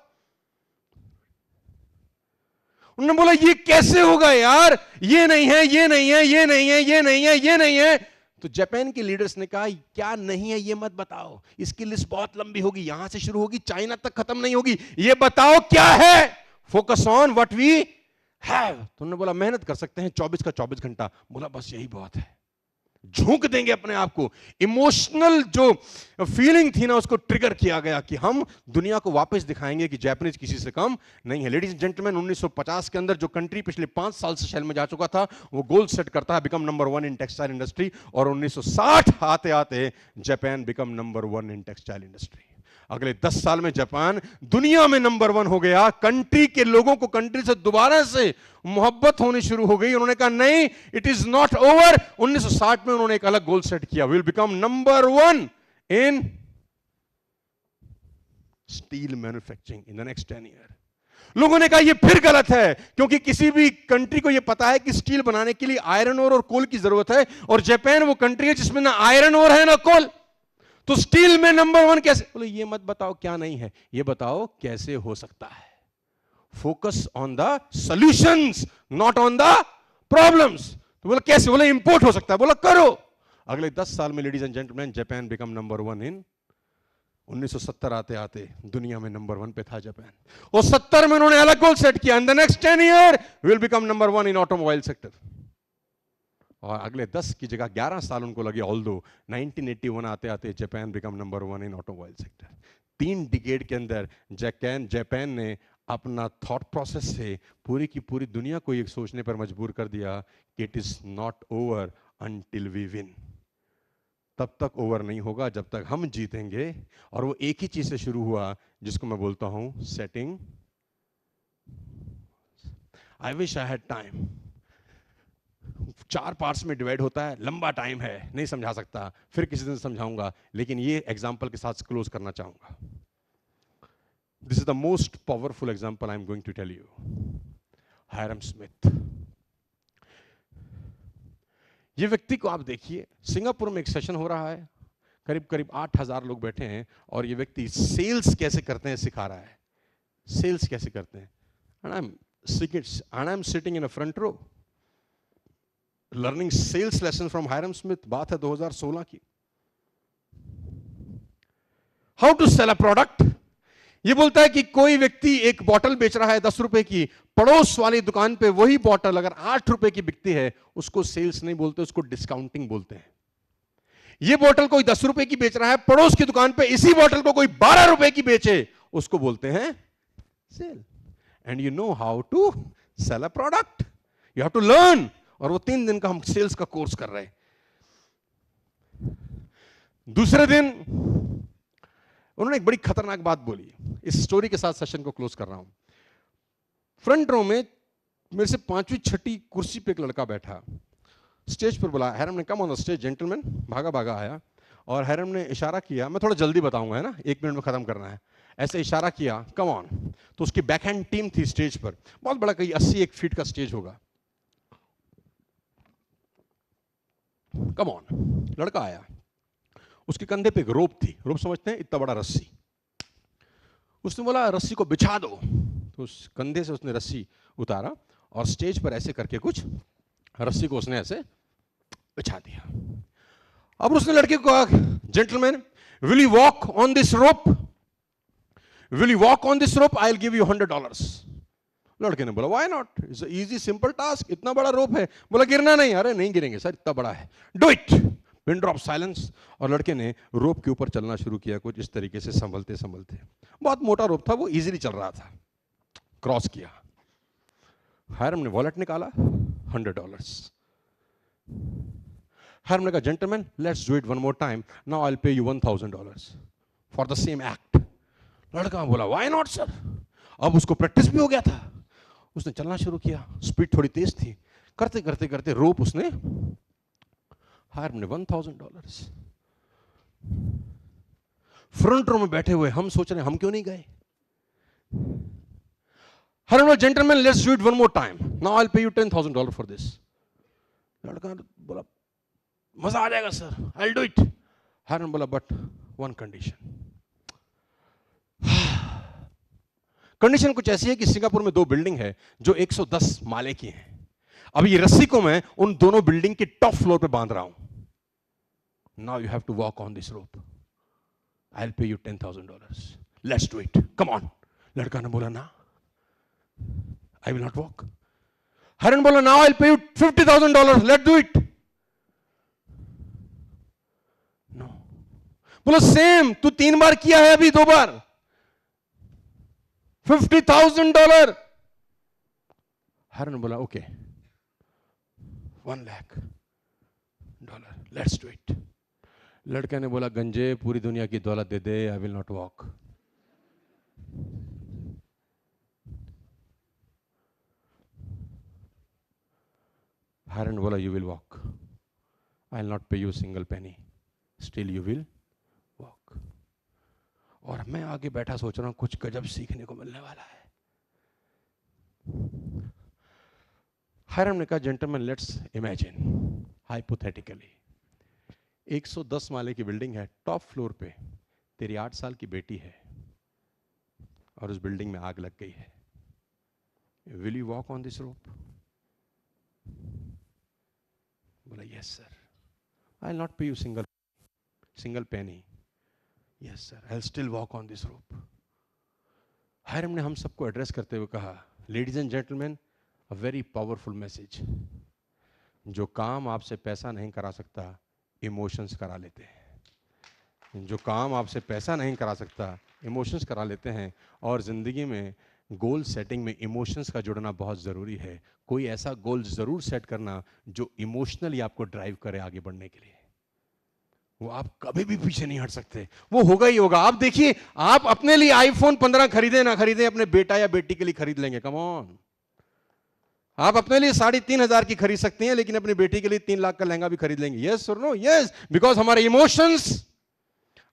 Speaker 1: उन्होंने बोला ये कैसे होगा यार, ये नहीं है, ये नहीं है, ये नहीं है, ये नहीं है, ये नहीं है। तो जापान के लीडर्स ने कहा क्या नहीं है ये मत बताओ, इसकी लिस्ट बहुत लंबी होगी, यहां से शुरू होगी चाइना तक खत्म नहीं होगी, ये बताओ क्या है, focus on what we have. तो उन्होंने बोला मेहनत कर सकते हैं 24 का 24 घंटा। बोला बस यही बहुत है, झोंक देंगे अपने आप को। इमोशनल जो फीलिंग थी ना उसको ट्रिगर किया गया कि हम दुनिया को वापस दिखाएंगे कि जापानीज किसी से कम नहीं है। लेडीज एंड जेंटलमैन, 1950 के अंदर जो कंट्री पिछले 5 साल से शेल में जा चुका था वो गोल सेट करता है become number 1 in textile industry, और 1960 आते आते Japan become number 1 in textile industry. अगले 10 साल में जापान दुनिया में नंबर 1 हो गया। कंट्री के लोगों को कंट्री से दोबारा से मोहब्बत होनी शुरू हो गई। उन्होंने कहा नहीं, इट इज नॉट ओवर। 1960 में उन्होंने एक अलग गोल सेट किया, will become number 1 in steel manufacturing in the next 10 year. लोगों ने कहा यह फिर गलत है, क्योंकि किसी भी कंट्री को यह पता है कि स्टील बनाने के लिए आयरन ओर और कोल की जरूरत है, और जापान वो कंट्री है जिसमें ना आयरन ओर है ना कोल, तो स्टील में नंबर 1 कैसे? बोले ये मत बताओ क्या नहीं है, ये बताओ कैसे हो सकता है। Focus on the solutions not on the problems. तो बोला कैसे? बोला इंपोर्ट हो सकता है। बोला करो। अगले 10 साल में ladies and gentleman Japan become number 1 इन 1970 आते आते दुनिया में नंबर 1 पे था जापान, और 70 में उन्होंने अलग गोल सेट किया, इन the next 10 year will become number 1 in automobile sector. और अगले 10 की जगह 11 साल उनको लगे, ऑल्दो 1981 आते आते जापान बिकम नंबर 1 इन ऑटोमोबाइल सेक्टर। 3 डिकेड के अंदर जापान ने अपना थॉट प्रोसेस से पूरी की पूरी दुनिया को ये सोचने पर मजबूर कर दिया कि it is not over until we win. तब तक ओवर नहीं होगा जब तक हम जीतेंगे। और वो एक ही चीज से शुरू हुआ जिसको मैं बोलता हूं setting. I wish I had time. 4 parts में डिवाइड होता है, लंबा टाइम है, नहीं समझा सकता, फिर किसी दिन समझाऊंगा, लेकिन ये एग्जांपल के साथ क्लोज करना चाहूंगा। This is the most powerful example I am going to tell you. Hiram Smith, ये व्यक्ति को आप देखिए, सिंगापुर में एक सेशन हो रहा है, करीब करीब 8000 लोग बैठे हैं, और ये व्यक्ति सेल्स कैसे करते हैं सिखा रहा है। सेल्स कैसे करते हैं, and I'm sitting in a front row learning sales lesson from Hiram Smith. बात है 2016 की। How to sell a product. ये बोलता है कि कोई व्यक्ति एक बोतल बेच रहा है 10 रुपए की, पड़ोस वाली दुकान पे वही बोतल अगर 8 रुपए की बिकती है, उसको सेल्स नहीं बोलते, उसको डिस्काउंटिंग बोलते हैं। ये बोतल कोई 10 रुपए की बेच रहा है, पड़ोस की दुकान पे इसी बोतल को कोई 12 रुपए की बेचे, उसको बोलते हैं sell. And you know how to sell a product, you have to learn. और वो 3 दिन का हम सेल्स का कोर्स कर रहे हैं। दूसरे दिन उन्होंने एक बड़ी खतरनाक बात बोली। इस स्टोरी के साथ सेशन को क्लोज कर रहा हूं। फ्रंट रो में मेरे से 5वीं 6ठी कुर्सी पे एक लड़का बैठा, स्टेज पर बुलाया। हैरम ने come on the stage gentleman, भागा भागा आया, और हैरम ने इशारा किया, मैं थोड़ा जल्दी बताऊंगा है ना, 1 मिनट में खत्म करना है, ऐसे इशारा किया कम ऑन। तो उसकी बैक हैंड टीम थी स्टेज पर, बहुत बड़ा, कहीं 80-1 फीट का स्टेज होगा। कम ऑन, लड़का आया, उसके कंधे पे एक रोप थी, रोप समझते हैं, इतना बड़ा रस्सी। उसने बोला रस्सी को बिछा दो, तो उस कंधे से उसने रस्सी उतारा और स्टेज पर ऐसे करके कुछ रस्सी को उसने ऐसे बिछा दिया। अब उसने लड़के को कहा, gentleman will you walk on this rope, will you walk on this rope, I will give you $100। लड़के ने बोला why not, it's easy simple task, इतना बड़ा रोप है। बोला गिरना नहीं। अरे नहीं गिरेंगे सर, इतना बड़ा है, do it. Pin drop silence. और लड़के ने रोप के ऊपर चलना शुरू किया, कुछ इस तरीके से संभलते संभलते। बहुत मोटा रोप था, वो इजीली चल रहा था। क्रॉस किया, हायरम ने वॉलेट निकाला, $100। हायरम ने कहा, gentleman let's do it one more time, now I will pay you $1000 for the same act. लड़का बोला व्हाई नॉट सर। अब उसको प्रैक्टिस भी हो गया था, उसने चलना शुरू किया, स्पीड थोड़ी तेज थी, करते करते करते रोप उसने, हायरम ने $1000। फ्रंट रो में बैठे हुए हम सोच रहे हैं हम क्यों नहीं गए। हायरम ने, gentleman let's do it one more time, now I will pay you $10,000 for this. लड़का बोला मजा आ जाएगा sir, I will do it. Hiram बोला बट वन कंडीशन। कंडीशन कुछ ऐसी है कि सिंगापुर में 2 बिल्डिंग है जो 110 माले की हैं। अब ये रस्सी को मैं उन दोनों बिल्डिंग के टॉप फ्लोर पे बांध रहा हूं। Now you have to walk on this rope, I will pay you $10,000, let's do it, come on. लड़का ने बोला ना, आई विल नॉट वॉक। हरन बोला now I will pay you $50,000, let's do it. No. बोला सेम, तू 3 बार किया है, अभी 2 बार, $50,000। हरन बोला okay, $1 lakh, let's do it. लड़के ने बोला गंजे पूरी दुनिया की दौलत दे दे, आई विल नॉट वॉक। हरन बोला you will walk, I will not pay you single penny, still you will walk. और मैं आगे बैठा सोच रहा हूं कुछ गजब सीखने को मिलने वाला है। हायरम ने कहा जेंटलमैन लेट्स इमेजिन हाइपोथेटिकली 110 माले की बिल्डिंग है, टॉप फ्लोर पे तेरी 8 साल की बेटी है और उस बिल्डिंग में आग लग गई है। Will you walk on this rope? बोला yes sir, I will not pay you single penny, yes sir, I will still walk on this rope. Hiram ने हम सबको एड्रेस करते हुए कहा, ladies and gentleman, a very powerful message. जो काम आपसे पैसा नहीं करा सकता, इमोशंस करा लेते हैं। जो काम आपसे पैसा नहीं करा सकता, इमोशंस करा लेते हैं। और ज़िंदगी में गोल सेटिंग में इमोशंस का जुड़ना बहुत ज़रूरी है। कोई ऐसा गोल ज़रूर सेट करना जो इमोशनली आपको ड्राइव करे आगे बढ़ने के लिए। वो आप कभी भी पीछे नहीं हट सकते, वो होगा ही होगा। आप देखिए, आप अपने लिए आईफोन 15 खरीदे ना खरीदे, अपने बेटा या बेटी के लिए खरीद लेंगे। Come on. आप अपने लिए 3,500 की खरीद सकते हैं, लेकिन अपनी बेटी के लिए 3 लाख का लहंगा भी खरीद लेंगे। यस और नो? यस, बिकॉज हमारे इमोशंस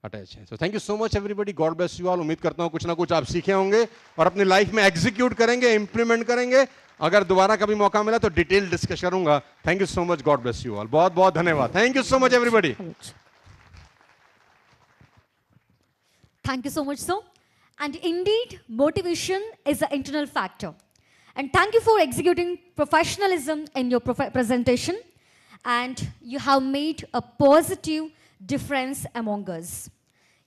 Speaker 1: अटैच हैं। सो thank you so much everybody, God bless you all. उम्मीद करता हूं कुछ ना कुछ आप सीखे होंगे और अपनी लाइफ में एग्जीक्यूट करेंगे, इंप्लीमेंट करेंगे। अगर दोबारा कभी मौका मिला तो डिटेल डिस्कस करूंगा। Thank you so much, God bless you all. बहुत बहुत धन्यवाद। Thank you so much everybody.
Speaker 2: Thank you so much, sir. And indeed, motivation is an internal factor. And thank you for executing professionalism in your presentation. And you have made a positive difference among us.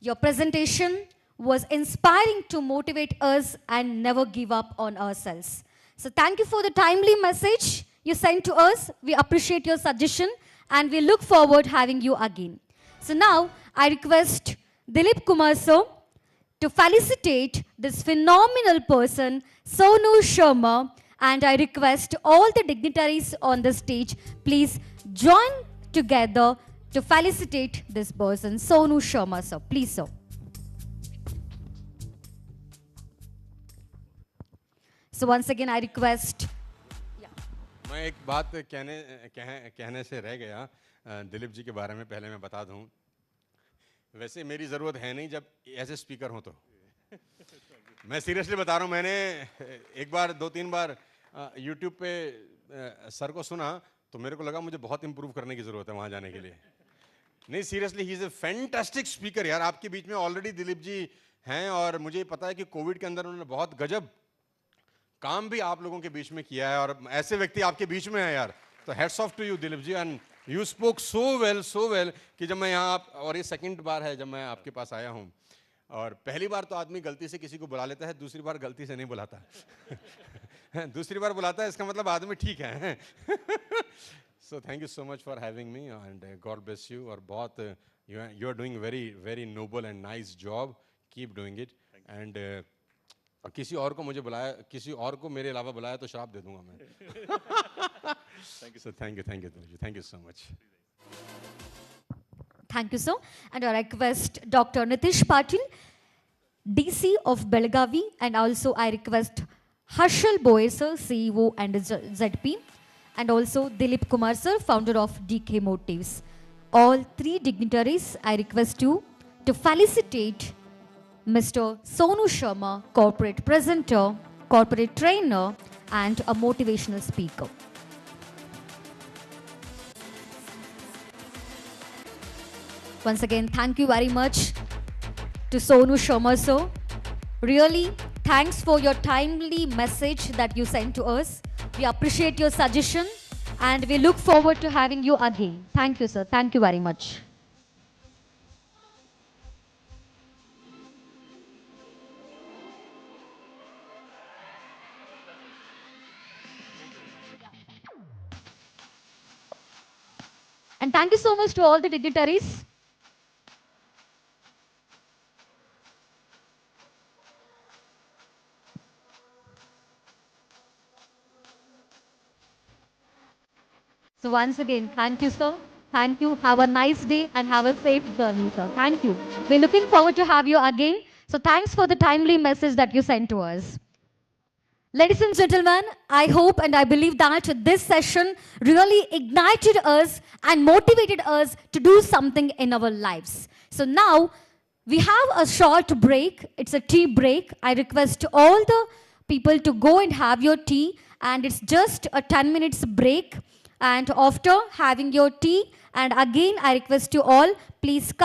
Speaker 2: Your presentation was inspiring to motivate us and never give up on ourselves. So thank you for the timely message you sent to us. We appreciate your suggestion and we look forward having you again. So now I request Dilip Kumar sir to felicitate this phenomenal person, Sonu Sharma, and I request all the dignitaries on the stage, please join together to felicitate this person, Sonu Sharma sir. Please sir. So once again I request.
Speaker 1: मैं एक बात कहने से रह गया दिलीप जी के बारे में, पहले मैं बता दूं। वैसे मेरी ज़रूरत है नहीं जब ऐसे स्पीकर हो तो। मैं सीरियसली बता रहा हूँ, मैंने एक बार 2-3 बार यूट्यूब पे सर को सुना तो मेरे को लगा मुझे बहुत इंप्रूव करने की ज़रूरत है वहाँ जाने के लिए। नहीं seriously, he is a fantastic speaker यार। आपके बीच में ऑलरेडी दिलीप जी हैं और मुझे पता है कि कोविड के अंदर उन्होंने बहुत गजब काम भी आप लोगों के बीच में किया है और ऐसे व्यक्ति आपके बीच में है यार, तो heads off to you Dilip ji, and you spoke so well कि जब मैं यहाँ और ये सेकंड बार है जब मैं आपके पास आया हूँ, और पहली बार तो आदमी गलती से किसी को बुला लेता है, दूसरी बार गलती से नहीं बुलाता दूसरी बार बुलाता है इसका मतलब आदमी ठीक है so thank you so much for having me and God bless you. और बहुत you are doing very very noble and nice job, keep doing it. And किसी और को मुझे बुलाया, किसी और को मेरे अलावा बुलाया तो श्राप दे दूंगा मैं सो thank you thank you so much.
Speaker 2: Thank you, sir. And I request Dr. Nitish Patil, DC of Belagavi, and also I request Harshal Boyer, sir, CEO and ZP, and also Dilip Kumar, sir, founder of DK Motives. All three dignitaries, I request you to felicitate Mr. Sonu Sharma, corporate presenter, corporate trainer, and a motivational speaker. Once again, thank you very much to Sonu Sharma, sir. Really, thanks for your timely message that you sent to us. We appreciate your suggestion and we look forward to having you again. Thank you, sir. Thank you very much. And thank you so much to all the dignitaries. So once again, thank you, sir. Thank you. Have a nice day and have a safe journey, sir. Thank you. We're looking forward to have you again. So thanks for the timely message that you sent to us. Ladies and gentlemen, I hope and I believe that this session really ignited us and motivated us to do something in our lives. So now we have a short break. It's a tea break. I request all the people to go and have your tea, and it's just a 10 minutes break. And after having your tea, and again I request you all, please come